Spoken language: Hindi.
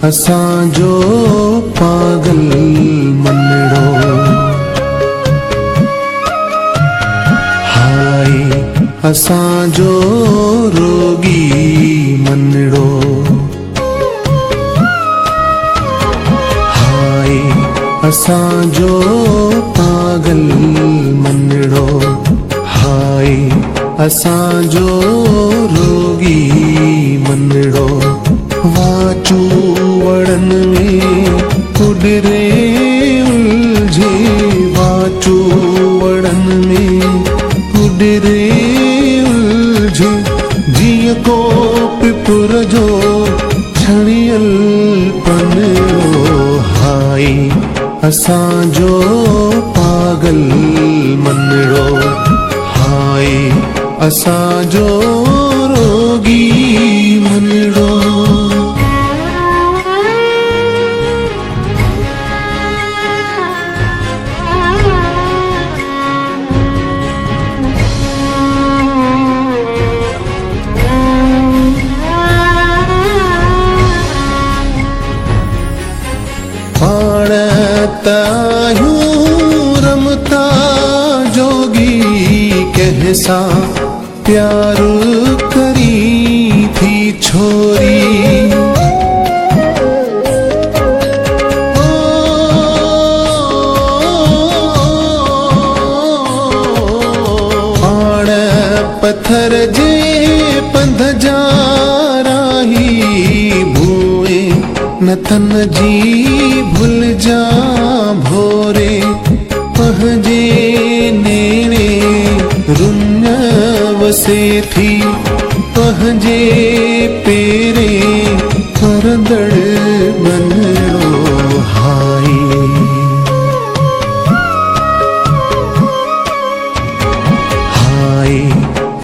असांजो पागल मनड़ो, हाय असांजो रोगी मनड़ो, हाय असांजो पागल मनड़ो, हाय असांजो रोगी मनड़ो। वाचू वड़न में कुडरे उलझे, वाचू वड़न में कुडरे उलझे, जिय को पिपुर जो छणियल पनो, हाय असांजो पागल मनड़ो, हाय असांजो रोगी मनड़ो। तायूं रमता जोगी कहसा प्यार करी थी छोरी, पाण पत्थर जे पंध जा राही भूए नथन जी भूल जा भोरे, पहजे नेणे रुन वसे थी, पहजे पेरे परदड़ बन